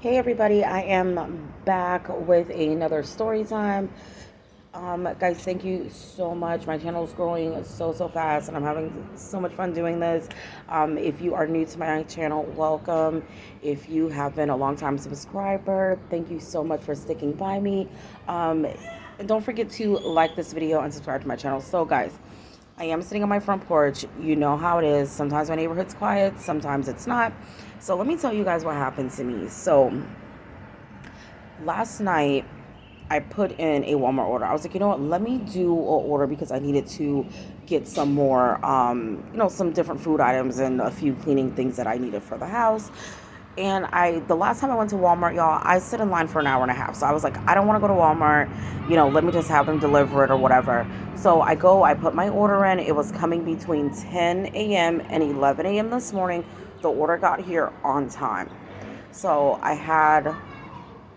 Hey everybody, I am back with another story time. Guys, thank you so much. My channel is growing so fast, and I'm having so much fun doing this. If you are new to my channel, welcome. If you have been a long time subscriber, thank you so much for sticking by me. And don't forget to like this video and subscribe to my channel. So, guys, I am sitting on my front porch. You know how it is. Sometimes my neighborhood's quiet, sometimes it's not. So let me tell you guys what happened to me. So last night I put in a Walmart order. I was like, you know what? Let me do an order because I needed to get some more, some different food items and a few cleaning things that I needed for the house. And the last time I went to Walmart, y'all, I sit in line for an hour and a half. So I was like, I don't want to go to Walmart. Let me just have them deliver it or whatever. So I put my order in. It was coming between 10 a.m. and 11 a.m. this morning. The order got here on time. So I had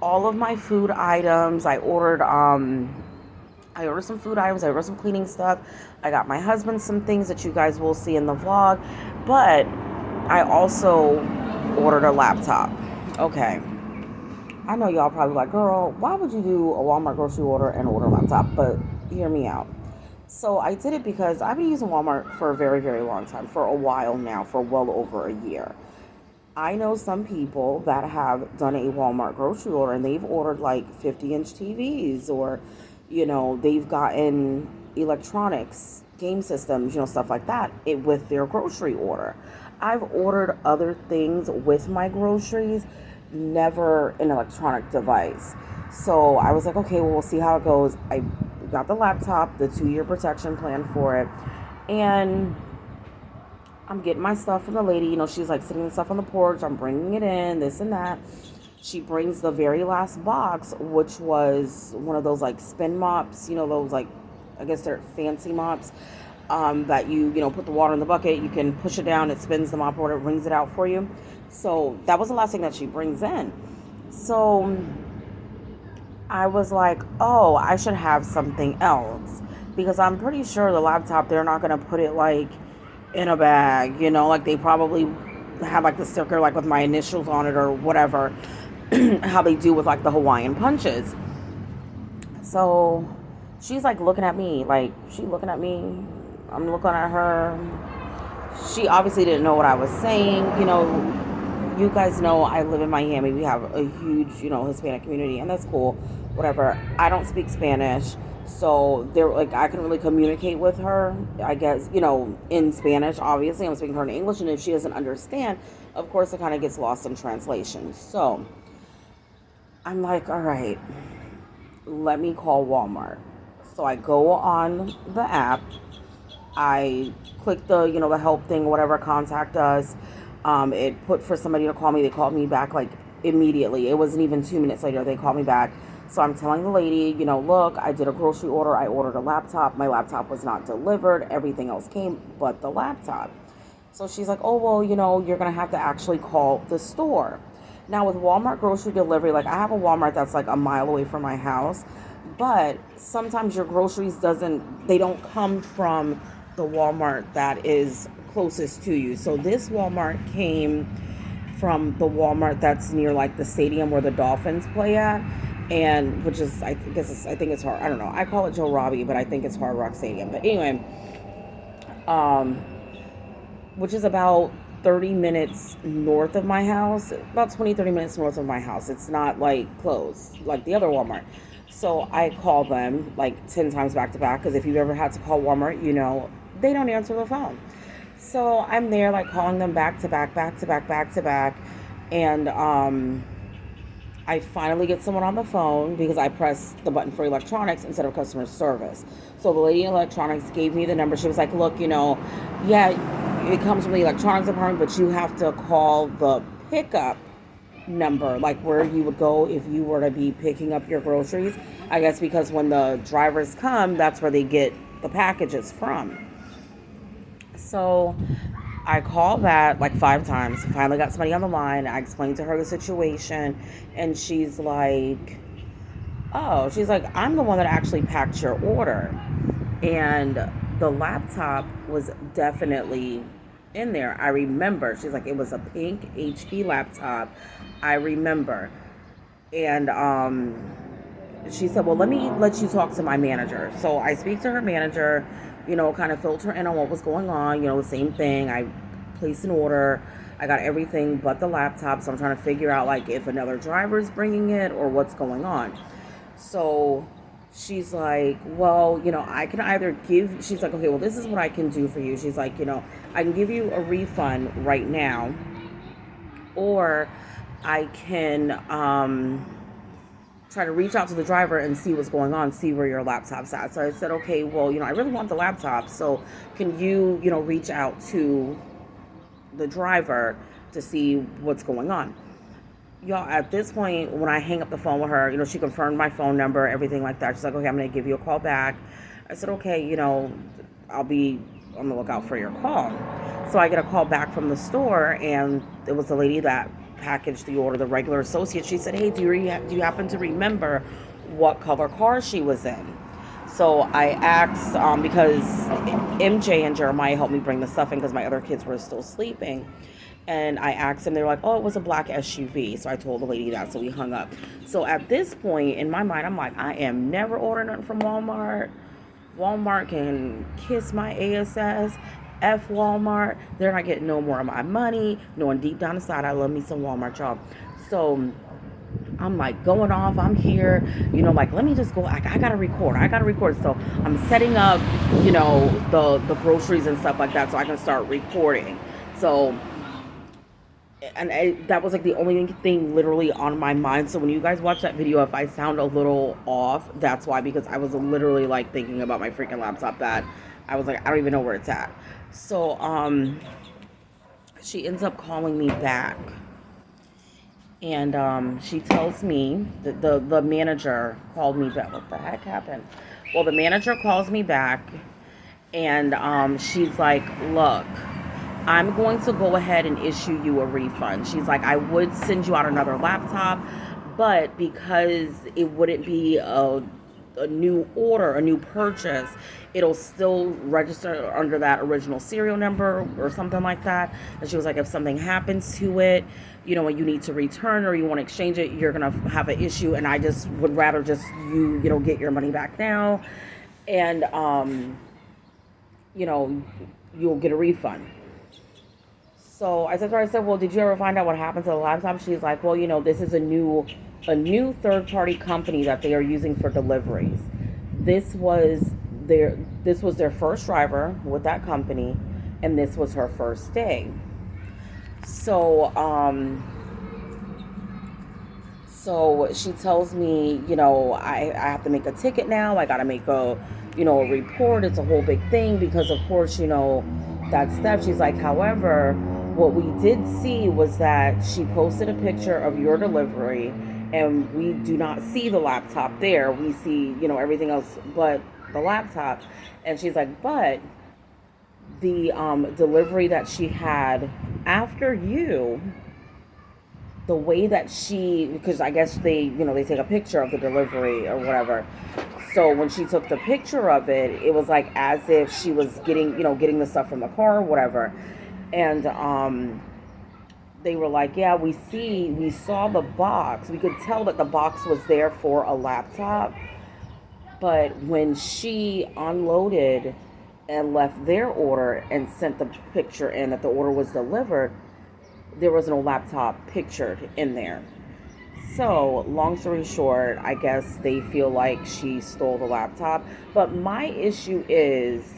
all of my food items. I ordered some food items. I ordered some cleaning stuff. I got my husband some things that you guys will see in the vlog. But I also ordered a laptop. Okay. I know y'all probably like, girl, why would you do a Walmart grocery order and order a laptop? But hear me out. So I did it because I've been using Walmart for a very, very long time, for a while now, for well over a year. I know some people that have done a Walmart grocery order and they've ordered like 50-inch TVs, or, they've gotten electronics, game systems, stuff like that with their grocery order. I've ordered other things with my groceries, never an electronic device. So I was like, okay, well, we'll see how it goes. I got the laptop, the 2-year protection plan for it, and I'm getting my stuff from the lady. She's like sitting the stuff on the porch. I'm bringing it in, this and that. She brings the very last box, which was one of those like spin mops, those like, I guess they're fancy mops, that you put the water in the bucket. You can push it down, it spins the mop or it brings it out for you. So that was the last thing that she brings in. So I was like, oh, I should have something else, because I'm pretty sure the laptop, they're not going to put it like in a bag, like they probably have like the sticker like with my initials on it or whatever, how they do with like the Hawaiian punches. So she's like looking at me, I'm looking at her. She obviously didn't know what I was saying. You guys know I live in Miami. We have a huge, Hispanic community, and that's cool, whatever. I don't speak Spanish. So I couldn't really communicate with her, I guess, in Spanish. Obviously, I'm speaking to her in English, and if she doesn't understand, of course, it kind of gets lost in translation. So I'm like, all right, let me call Walmart. So I go on the app. I click the help thing, whatever, contact us. It put for somebody to call me. They called me back like immediately. It wasn't even 2 minutes later. They called me back. So I'm telling the lady, look, I did a grocery order. I ordered a laptop. My laptop was not delivered. Everything else came but the laptop. So she's like, oh, well, you're going to have to actually call the store. Now with Walmart grocery delivery, like I have a Walmart that's like a mile away from my house, but sometimes your groceries they don't come from the Walmart that is closest to you. So this Walmart came from the Walmart that's near like the stadium where the Dolphins play at, and which is I think it's hard. I don't know. I call it Joe Robbie, but I think it's Hard Rock Stadium. But anyway, which is about 30 minutes north of my house, about 30 minutes north of my house. It's not like close like the other Walmart. So I call them like 10 times back to back, because if you've ever had to call Walmart, they don't answer the phone. So I'm there like calling them back to back, and I finally get someone on the phone because I pressed the button for electronics instead of customer service. So the lady in electronics gave me the number. She was like, look, yeah, it comes from the electronics department, but you have to call the pickup number, like where you would go if you were to be picking up your groceries. I guess because when the drivers come, that's where they get the packages from. So I called that like 5 times. Finally got somebody on the line. I explained to her the situation, and she's like, I'm the one that actually packed your order. And the laptop was definitely in there. I remember. She's like, it was a pink HP laptop. I remember. And she said, well, let me let you talk to my manager. So I speak to her manager, kind of filter in on what was going on. The same thing. I placed an order. I got everything but the laptop. So I'm trying to figure out, like, if another driver's bringing it or what's going on. So she's like, well, I can either she's like, okay, well, this is what I can do for you. She's like, I can give you a refund right now, or I can try to reach out to the driver and see what's going on, see where your laptop's at. So I said, okay, well, I really want the laptop. So can you, reach out to the driver to see what's going on? Y'all, at this point, when I hang up the phone with her, she confirmed my phone number, everything like that. She's like, okay, I'm going to give you a call back. I said, okay, I'll be on the lookout for your call. So I get a call back from the store, and it was the lady that packaged the order, the regular associate. She said, hey, do you happen to remember what color car she was in? So I asked, because MJ and Jeremiah helped me bring the stuff in because my other kids were still sleeping. And I asked them, they were like, oh, it was a black SUV. So I told the lady that, so we hung up. So at this point, in my mind, I'm like, I am never ordering nothing from Walmart. Walmart can kiss my ass. F Walmart. They're not getting no more of my money. Knowing deep down inside, I love me some Walmart, y'all. So I'm like going off. I'm here, like, let me just go. I gotta record. So I'm setting up, the groceries and stuff like that so I can start recording. So, that was like the only thing literally on my mind. So when you guys watch that video, if I sound a little off, that's why, because I was literally like thinking about my freaking laptop that I was like, I don't even know where it's at. So she ends up calling me back, and she tells me that the manager called me back. What the heck happened? Well, the manager calls me back, and she's like, look, I'm going to go ahead and issue you a refund. She's like, I would send you out another laptop, but because it wouldn't be a new order, a new purchase, it'll still register under that original serial number or something like that. And she was like, if something happens to it, and you need to return or you want to exchange it, you're going to have an issue. And I just would rather just you get your money back now. And, you'll get a refund. So I said to her, well, did you ever find out what happened to the laptop? She's like, well, this is a new third-party company that they are using for deliveries. This was their first driver with that company, and this was her first day. So so she tells me, I have to make a ticket now. I got to make a report. It's a whole big thing because, of course, that step. She's like, however, what we did see was that she posted a picture of your delivery, and we do not see the laptop there. We see, everything else but the laptop. And she's like, but the delivery that she had after you, the way that because I guess they take a picture of the delivery or whatever. So when she took the picture of it, it was like as if she was getting the stuff from the car or whatever. And they were like, yeah, we saw the box. We could tell that the box was there for a laptop. But when she unloaded and left their order and sent the picture in that the order was delivered, there was no laptop pictured in there. So, long story short, I guess they feel like she stole the laptop. But my issue is,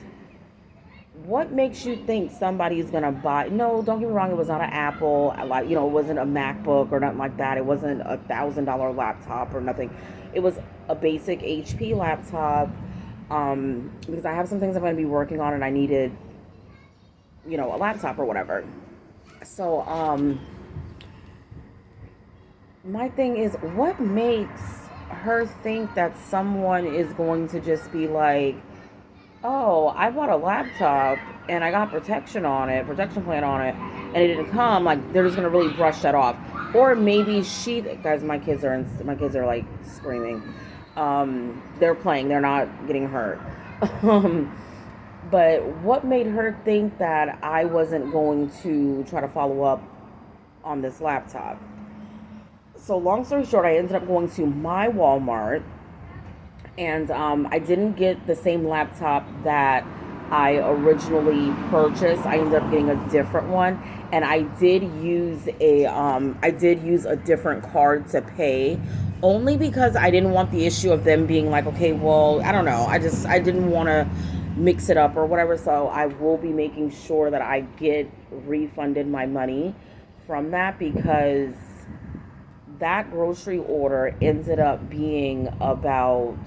what makes you think somebody's going to buy? No, don't get me wrong, it was not an Apple, it wasn't a MacBook or nothing like that. It wasn't a $1,000 laptop or nothing. It was a basic HP laptop, because I have some things I'm going to be working on and I needed, a laptop or whatever. So, my thing is, what makes her think that someone is going to just be like, oh, I bought a laptop and I got protection plan on it, and it didn't come, like, they're just going to really brush that off. Or maybe guys, my kids are like screaming. They're playing, they're not getting hurt. But what made her think that I wasn't going to try to follow up on this laptop? So long story short, I ended up going to my Walmart, and I didn't get the same laptop that I originally purchased. I ended up getting a different one, and I did use a different card to pay, only because I didn't want the issue of them being like, okay, well, I don't know, I didn't want to mix it up or whatever. So I will be making sure that I get refunded my money from that, because that grocery order ended up being about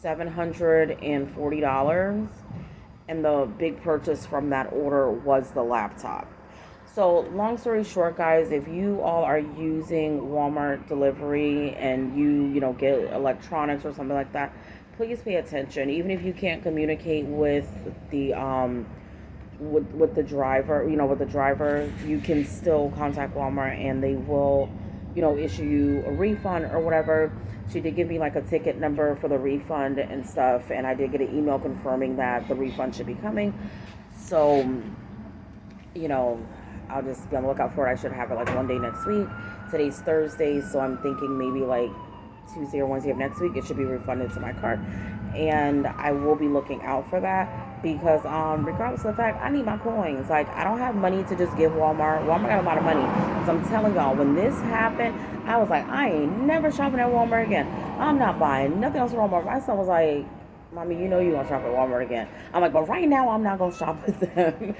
$740, and the big purchase from that order was the laptop. So long story short, guys, if you all are using Walmart delivery and you get electronics or something like that, please pay attention. Even if you can't communicate with the with the driver, you can still contact Walmart, and they will, issue you a refund or whatever. She did give me like a ticket number for the refund and stuff, and I did get an email confirming that the refund should be coming. So, you know, I'll just be on the lookout for it. I should have it like one day next week. Today's Thursday, so I'm thinking maybe like Tuesday or Wednesday of next week it should be refunded to my card, and I will be looking out for that, because regardless of the fact, I need my coins. Like, I don't have money to just give Walmart got a lot of money. So I'm telling y'all, when this happened, I was like, I ain't never shopping at Walmart again. I'm not buying nothing else at Walmart. My son was like, Mommy, you know you're gonna shop at Walmart again. I'm like, but right now I'm not gonna shop with them.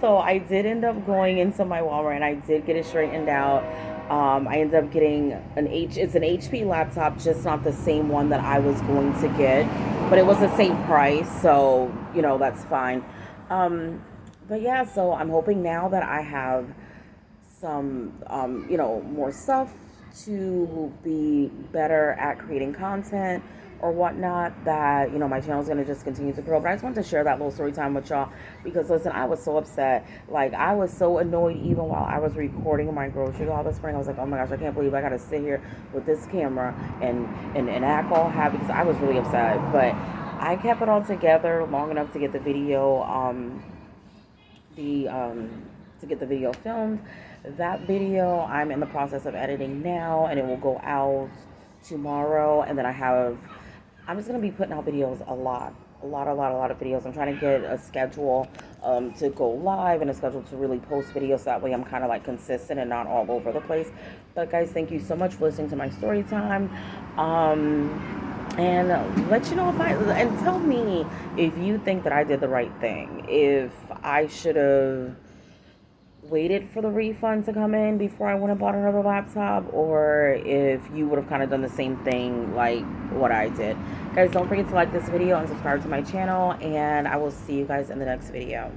So I did end up going into my Walmart, and I did get it straightened out. I ended up getting it's an HP laptop, just not the same one that I was going to get, but it was the same price, so that's fine. But yeah, so I'm hoping now that I have some more stuff to be better at creating content or whatnot, that my channel is going to just continue to grow. But I just wanted to share that little story time with y'all, because listen, I was so upset. Like, I was so annoyed even while I was recording my grocery haul this spring. I was like, oh my gosh, I can't believe I got to sit here with this camera and act all happy, because I was really upset. But I kept it all together long enough to get the video filmed. That video I'm in the process of editing now, and it will go out tomorrow. And then I'm just going to be putting out videos a lot of videos. I'm trying to get a schedule to go live, and a schedule to really post videos. That way I'm kind of like consistent and not all over the place. But guys, thank you so much for listening to my story time. And let you know and tell me if you think that I did the right thing. If I should have waited for the refund to come in before I went and bought another laptop, or if you would have kind of done the same thing like what I did. Guys, don't forget to like this video and subscribe to my channel, and I will see you guys in the next video.